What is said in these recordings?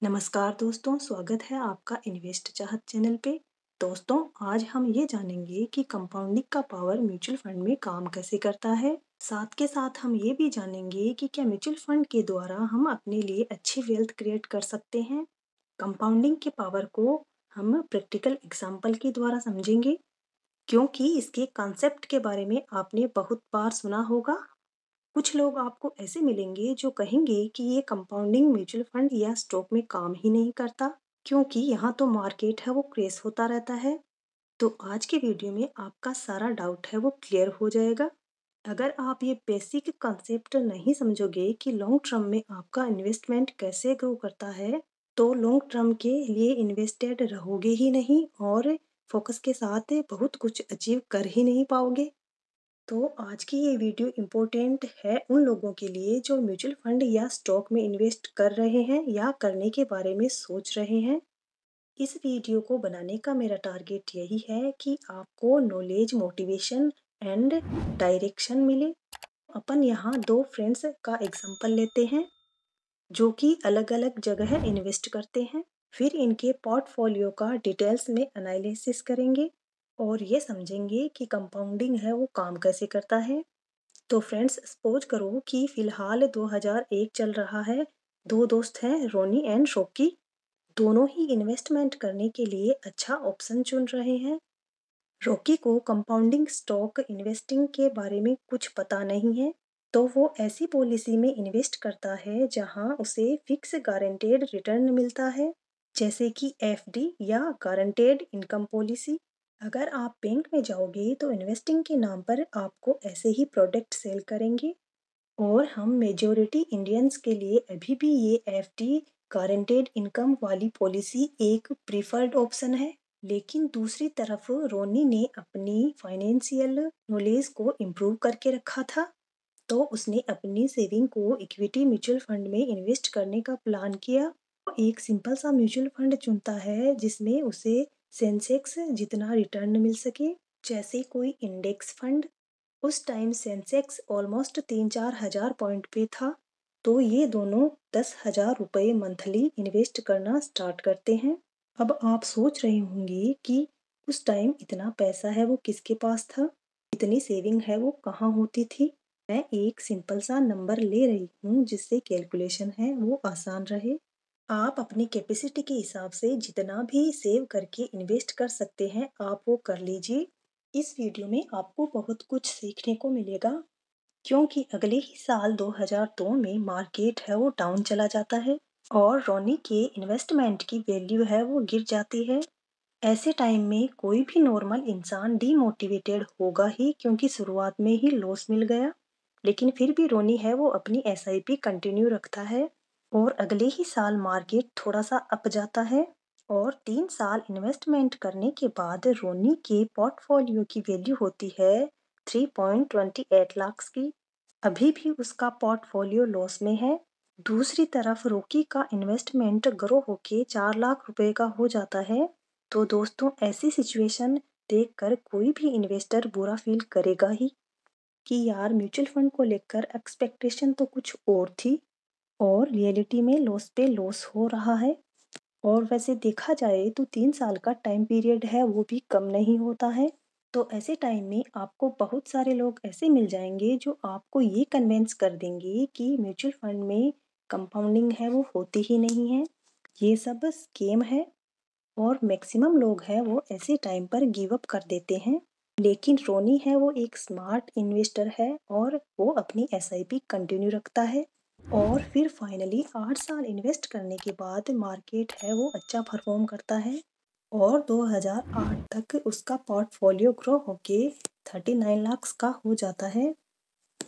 नमस्कार दोस्तों, स्वागत है आपका इन्वेस्ट चाहत चैनल पे। दोस्तों, आज हम ये जानेंगे कि कंपाउंडिंग का पावर म्यूचुअल फंड में काम कैसे करता है। साथ के साथ हम ये भी जानेंगे कि क्या म्यूचुअल फंड के द्वारा हम अपने लिए अच्छी वेल्थ क्रिएट कर सकते हैं। कंपाउंडिंग के पावर को हम प्रैक्टिकल एग्जाम्पल के द्वारा समझेंगे, क्योंकि इसके कॉन्सेप्ट के बारे में आपने बहुत बार सुना होगा। कुछ लोग आपको ऐसे मिलेंगे जो कहेंगे कि ये कंपाउंडिंग म्यूचुअल फंड या स्टॉक में काम ही नहीं करता, क्योंकि यहाँ तो मार्केट है वो क्रेश होता रहता है। तो आज के वीडियो में आपका सारा डाउट है वो क्लियर हो जाएगा। अगर आप ये बेसिक कंसेप्ट नहीं समझोगे कि लॉन्ग टर्म में आपका इन्वेस्टमेंट कैसे ग्रो करता है, तो लॉन्ग टर्म के लिए इन्वेस्टेड रहोगे ही नहीं और फोकस के साथ बहुत कुछ अचीव कर ही नहीं पाओगे। तो आज की ये वीडियो इम्पोर्टेंट है उन लोगों के लिए जो म्यूचुअल फंड या स्टॉक में इन्वेस्ट कर रहे हैं या करने के बारे में सोच रहे हैं। इस वीडियो को बनाने का मेरा टारगेट यही है कि आपको नॉलेज, मोटिवेशन एंड डायरेक्शन मिले। अपन यहाँ दो फ्रेंड्स का एग्जांपल लेते हैं जो कि अलग-अलग जगह इन्वेस्ट करते हैं। फिर इनके पोर्टफोलियो का डिटेल्स में एनालिसिस करेंगे और ये समझेंगे कि कंपाउंडिंग है वो काम कैसे करता है। तो फ्रेंड्स, सपोज करो कि फिलहाल 2001 चल रहा है। दो दोस्त हैं, रोनी एंड शोकी। दोनों ही इन्वेस्टमेंट करने के लिए अच्छा ऑप्शन चुन रहे हैं। रॉकी को कंपाउंडिंग स्टॉक इन्वेस्टिंग के बारे में कुछ पता नहीं है, तो वो ऐसी पॉलिसी में इन्वेस्ट करता है जहां उसे फिक्स गारंटेड रिटर्न मिलता है, जैसे कि एफडी या गारंटेड इनकम पॉलिसी। अगर आप बैंक में जाओगे तो इन्वेस्टिंग के नाम पर आपको ऐसे ही प्रोडक्ट सेल करेंगे, और हम मेजॉरिटी इंडियंस के लिए अभी भी ये एफडी गारंटेड इनकम वाली पॉलिसी एक प्रीफर्ड ऑप्शन है। लेकिन दूसरी तरफ रोनी ने अपनी फाइनेंशियल नॉलेज को इम्प्रूव करके रखा था, तो उसने अपनी सेविंग को इक्विटी म्यूचुअल फंड में इन्वेस्ट करने का प्लान किया। वो एक सिंपल सा म्यूचुअल फंड चुनता है जिसमें उसे सेंसेक्स जितना रिटर्न मिल सके, जैसे कोई इंडेक्स फंड। उस टाइम सेंसेक्स ऑलमोस्ट 3-4 हज़ार पॉइंट पे था, तो ये दोनों 10,000 रुपये मंथली इन्वेस्ट करना स्टार्ट करते हैं। अब आप सोच रहे होंगे कि उस टाइम इतना पैसा है वो किसके पास था, इतनी सेविंग है वो कहाँ होती थी। मैं एक सिंपल सा नंबर ले रही हूँ जिससे कैलकुलेशन है वो आसान रहे। आप अपनी कैपेसिटी के हिसाब से जितना भी सेव करके इन्वेस्ट कर सकते हैं आप वो कर लीजिए। इस वीडियो में आपको बहुत कुछ सीखने को मिलेगा, क्योंकि अगले ही साल 2002 में मार्केट है वो डाउन चला जाता है और रोनी के इन्वेस्टमेंट की वैल्यू है वो गिर जाती है। ऐसे टाइम में कोई भी नॉर्मल इंसान डीमोटिवेटेड होगा ही, क्योंकि शुरुआत में ही लॉस मिल गया। लेकिन फिर भी रोनी है वो अपनी एसआईपी कंटिन्यू रखता है और अगले ही साल मार्केट थोड़ा सा अप जाता है, और 3 साल इन्वेस्टमेंट करने के बाद रोनी के पोर्टफोलियो की वैल्यू होती है 3.28 लाख की। अभी भी उसका पोर्टफोलियो लॉस में है। दूसरी तरफ रॉकी का इन्वेस्टमेंट ग्रो होके 4 लाख रुपए का हो जाता है। तो दोस्तों, ऐसी सिचुएशन देखकर कोई भी इन्वेस्टर बुरा फील करेगा ही कि यार म्यूचुअल फंड को लेकर एक्सपेक्टेशन तो कुछ और थी और रियलिटी में लॉस पे लॉस हो रहा है। और वैसे देखा जाए तो 3 साल का टाइम पीरियड है वो भी कम नहीं होता है। तो ऐसे टाइम में आपको बहुत सारे लोग ऐसे मिल जाएंगे जो आपको ये कन्विंस कर देंगे कि म्यूचुअल फंड में कंपाउंडिंग है वो होती ही नहीं है, ये सब स्कीम है। और मैक्सिमम लोग हैं वो ऐसे टाइम पर गिव अप कर देते हैं। लेकिन रोनी है वो एक स्मार्ट इन्वेस्टर है और वो अपनी एसआईपी कंटिन्यू रखता है, और फिर फाइनली 8 साल इन्वेस्ट करने के बाद मार्केट है वो अच्छा परफॉर्म करता है और 2008 तक उसका पोर्टफोलियो ग्रो होके 39 लाख का हो जाता है।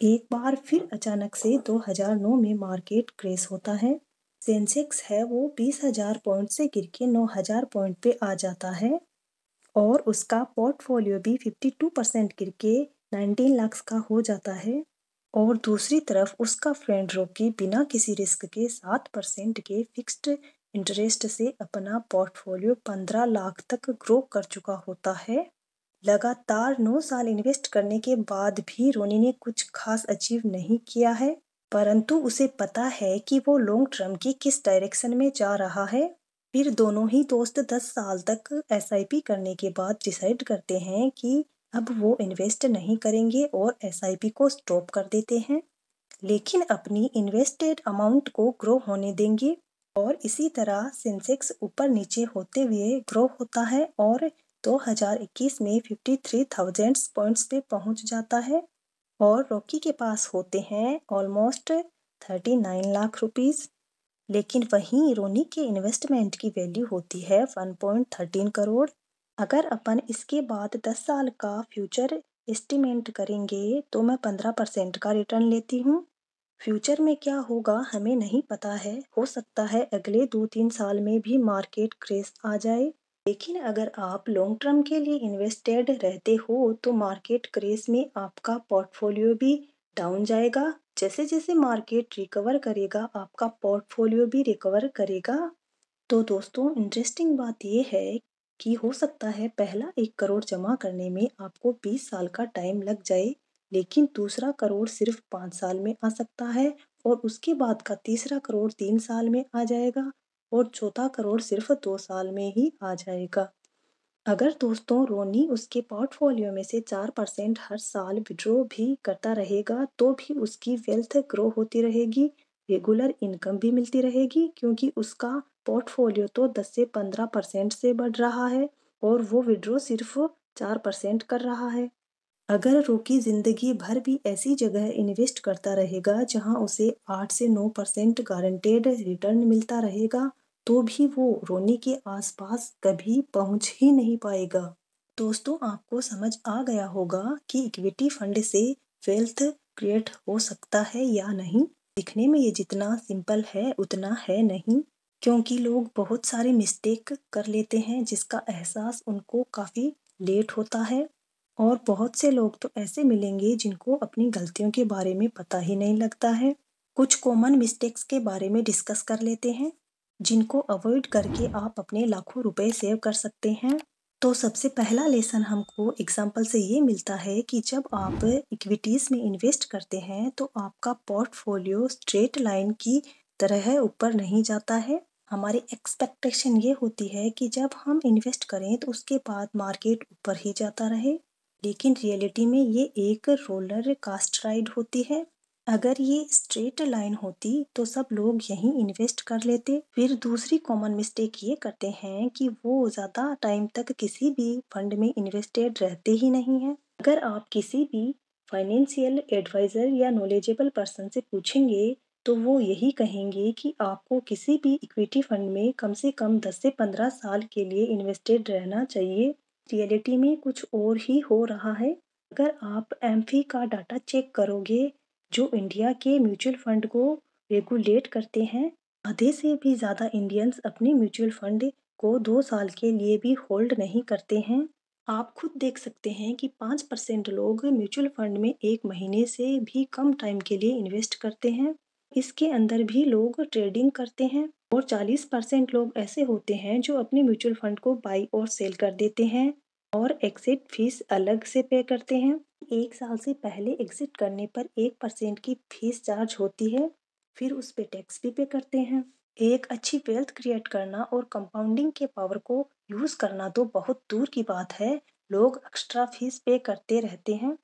एक बार फिर अचानक से 2009 में मार्केट क्रैश होता है। सेंसेक्स है वो 20,000 पॉइंट से गिर के 9,000 पॉइंट पे आ जाता है और उसका पोर्टफोलियो भी 52% गिर के 19 लाख का हो जाता है। और दूसरी तरफ उसका फ्रेंड रॉकी बिना किसी रिस्क के 7% के फिक्स्ड इंटरेस्ट से अपना पोर्टफोलियो 15 लाख तक ग्रो कर चुका होता है। लगातार 9 साल इन्वेस्ट करने के बाद भी रोनी ने कुछ खास अचीव नहीं किया है। परंतु उसे पता है कि वो लॉन्ग टर्म की किस डायरेक्शन में जा रहा है। फिर दोनों ही दोस्त 10 साल तक एसआईपी करने के बाद डिसाइड करते हैं कि अब वो इन्वेस्ट नहीं करेंगे और एसआईपी को स्टॉप कर देते हैं, लेकिन अपनी इन्वेस्टेड अमाउंट को ग्रो होने देंगे। और इसी तरह सेंसेक्स ऊपर नीचे होते हुए ग्रो होता है और 2021 में 53,000 पॉइंट्स पे पहुंच जाता है और रॉकी के पास होते हैं ऑलमोस्ट 39 लाख रुपीस। लेकिन वहीं रोनी के इन्वेस्टमेंट की वैल्यू होती है 1.13 करोड़। अगर अपन इसके बाद 10 साल का फ्यूचर एस्टिमेट करेंगे तो मैं 15% का रिटर्न लेती हूँ। फ्यूचर में क्या होगा हमें नहीं पता है, हो सकता है अगले 2-3 साल में भी मार्केट क्रैश आ जाए। लेकिन अगर आप लॉन्ग टर्म के लिए इन्वेस्टेड रहते हो तो मार्केट क्रैश में आपका पोर्टफोलियो भी डाउन जाएगा। जैसे जैसे मार्केट रिकवर करेगा आपका पोर्टफोलियो भी रिकवर करेगा। तो दोस्तों इंटरेस्टिंग बात ये है कि हो सकता है पहला 1 करोड़ जमा करने में आपको 20 साल का टाइम लग जाए, लेकिन दूसरा करोड़ सिर्फ 5 साल में आ सकता है और उसके बाद का तीसरा करोड़ 3 साल में आ जाएगा और चौथा करोड़ सिर्फ 2 साल में ही आ जाएगा। अगर दोस्तों रोनी उसके पोर्टफोलियो में से 4% हर साल विड्रॉ भी करता रहेगा तो भी उसकी वेल्थ ग्रो होती रहेगी, रेगुलर इनकम भी मिलती रहेगी, क्योंकि उसका पोर्टफोलियो तो 10 से 15% से बढ़ रहा है और वो विड्रॉ सिर्फ 4% कर रहा है। अगर रोकी जिंदगी भर भी ऐसी जगह इन्वेस्ट करता रहेगा जहां उसे 8 से 9% गारंटेड रिटर्न मिलता रहेगा तो भी वो रोनी के आसपास कभी पहुंच ही नहीं पाएगा। दोस्तों आपको समझ आ गया होगा कि इक्विटी फंड से वेल्थ क्रिएट हो सकता है या नहीं। दिखने में ये जितना सिंपल है उतना है नहीं, क्योंकि लोग बहुत सारे मिस्टेक कर लेते हैं जिसका एहसास उनको काफ़ी लेट होता है। और बहुत से लोग तो ऐसे मिलेंगे जिनको अपनी गलतियों के बारे में पता ही नहीं लगता है। कुछ कॉमन मिस्टेक्स के बारे में डिस्कस कर लेते हैं जिनको अवॉइड करके आप अपने लाखों रुपए सेव कर सकते हैं। तो सबसे पहला लेसन हमको एग्जाम्पल से ये मिलता है कि जब आप इक्विटीज में इन्वेस्ट करते हैं तो आपका पोर्टफोलियो स्ट्रेट लाइन की तरह ऊपर नहीं जाता है। हमारी एक्सपेक्टेशन ये होती है कि जब हम इन्वेस्ट करें तो उसके बाद मार्केट ऊपर ही जाता रहे, लेकिन रियलिटी में ये एक रोलर कास्ट राइड होती है। अगर ये स्ट्रेट लाइन होती तो सब लोग यहीं इन्वेस्ट कर लेते। फिर दूसरी कॉमन मिस्टेक ये करते हैं कि वो ज़्यादा टाइम तक किसी भी फंड में इन्वेस्टेड रहते ही नहीं हैं। अगर आप किसी भी फाइनेंशियल एडवाइज़र या नॉलेजेबल पर्सन से पूछेंगे तो वो यही कहेंगे कि आपको किसी भी इक्विटी फंड में कम से कम 10 से 15 साल के लिए इन्वेस्टेड रहना चाहिए। रियलिटी में कुछ और ही हो रहा है। अगर आप एम्फी का डाटा चेक करोगे जो इंडिया के म्यूचुअल फंड को रेगुलेट करते हैं, आधे से भी ज़्यादा इंडियंस अपने म्यूचुअल फंड को 2 साल के लिए भी होल्ड नहीं करते हैं। आप खुद देख सकते हैं कि 5% लोग म्यूचुअल फंड में 1 महीने से भी कम टाइम के लिए इन्वेस्ट करते हैं। इसके अंदर भी लोग ट्रेडिंग करते हैं और 40% लोग ऐसे होते हैं जो अपने म्यूचुअल फंड को बाई और सेल कर देते हैं और एग्जिट फीस अलग से पे करते हैं। 1 साल से पहले एग्जिट करने पर 1% की फीस चार्ज होती है, फिर उस पे टैक्स भी पे करते हैं। एक अच्छी वेल्थ क्रिएट करना और कंपाउंडिंग के पावर को यूज करना तो बहुत दूर की बात है, लोग एक्स्ट्रा फीस पे करते रहते हैं।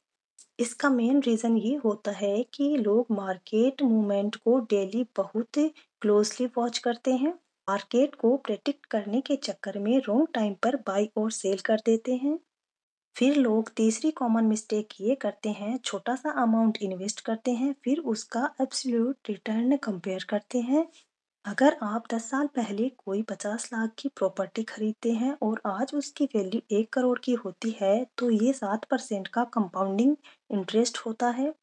इसका मेन रीज़न ये होता है कि लोग मार्केट मूवमेंट को डेली बहुत क्लोजली वॉच करते हैं। मार्केट को प्रेडिक्ट करने के चक्कर में रॉन्ग टाइम पर बाई और सेल कर देते हैं। फिर लोग तीसरी कॉमन मिस्टेक ये करते हैं, छोटा सा अमाउंट इन्वेस्ट करते हैं फिर उसका एब्सोल्यूट रिटर्न कंपेयर करते हैं। अगर आप 10 साल पहले कोई 50 लाख की प्रॉपर्टी खरीदते हैं और आज उसकी वैल्यू 1 करोड़ की होती है तो ये 7% का कंपाउंडिंग इंटरेस्ट होता है।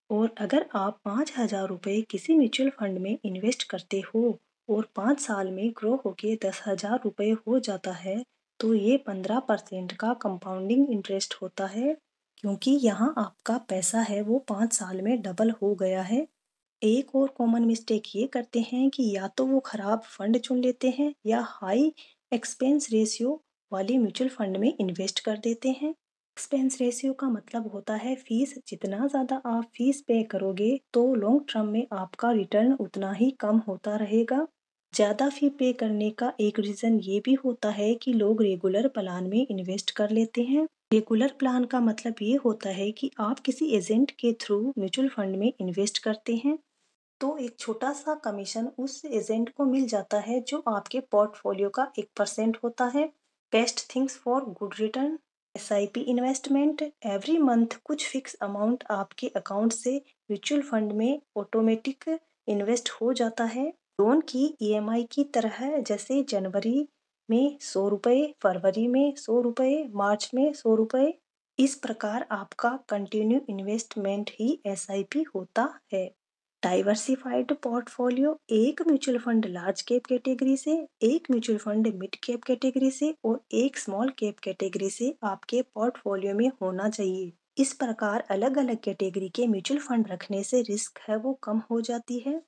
और अगर आप 5,000 रुपये किसी म्यूचुअल फंड में इन्वेस्ट करते हो और 5 साल में ग्रो होके 10,000 रुपये हो जाता है तो ये 15% का कंपाउंडिंग इंटरेस्ट होता है, क्योंकि यहाँ आपका पैसा है वो 5 साल में डबल हो गया है। एक और कॉमन मिस्टेक ये करते हैं कि या तो वो खराब फंड चुन लेते हैं या हाई एक्सपेंस रेशियो वाले म्यूचुअल फंड में इन्वेस्ट कर देते हैं। एक्सपेंस रेशियो का मतलब होता है फीस। जितना ज़्यादा आप फीस पे करोगे तो लॉन्ग टर्म में आपका रिटर्न उतना ही कम होता रहेगा। ज़्यादा फी पे करने का एक रीज़न ये भी होता है कि लोग रेगुलर प्लान में इन्वेस्ट कर लेते हैं। रेगुलर प्लान का मतलब ये होता है कि आप किसी एजेंट के थ्रू म्यूचुअल फंड में इन्वेस्ट करते हैं तो एक छोटा सा कमीशन उस एजेंट को मिल जाता है जो आपके पोर्टफोलियो का 1% होता है। Best things for good return. SIP investment. Every month कुछ फिक्स अमाउंट आपके अकाउंट से म्यूचुअल फंड में ऑटोमेटिक इन्वेस्ट हो जाता है। लोन की ईएमआई की तरह, जैसे जनवरी में 100 रुपये, फरवरी में 100 रुपये, मार्च में 100 रुपये। इस प्रकार आपका कंटिन्यू इन्वेस्टमेंट ही एसआईपी होता है। Diversified portfolio. एक mutual fund large cap category से, एक mutual fund mid cap category से और एक स्मॉल कैप कैटेगरी से आपके पोर्टफोलियो में होना चाहिए। इस प्रकार अलग अलग कैटेगरी के म्यूचुअल फंड रखने से रिस्क है वो कम हो जाती है।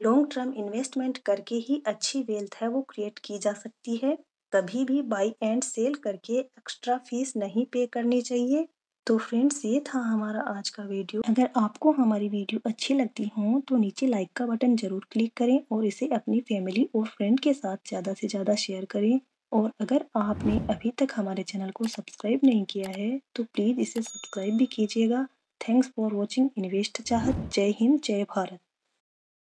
लॉन्ग टर्म इन्वेस्टमेंट करके ही अच्छी वेल्थ है वो क्रिएट की जा सकती है। कभी भी बाई एंड सेल करके एक्स्ट्रा फीस नहीं पे करनी चाहिए। तो फ्रेंड्स, ये था हमारा आज का वीडियो। अगर आपको हमारी वीडियो अच्छी लगती हो तो नीचे लाइक का बटन जरूर क्लिक करें और इसे अपनी फैमिली और फ्रेंड के साथ ज़्यादा से ज़्यादा शेयर करें। और अगर आपने अभी तक हमारे चैनल को सब्सक्राइब नहीं किया है तो प्लीज़ इसे सब्सक्राइब भी कीजिएगा। थैंक्स फॉर वॉचिंग इन्वेस्ट चाहत। जय हिंद, जय भारत।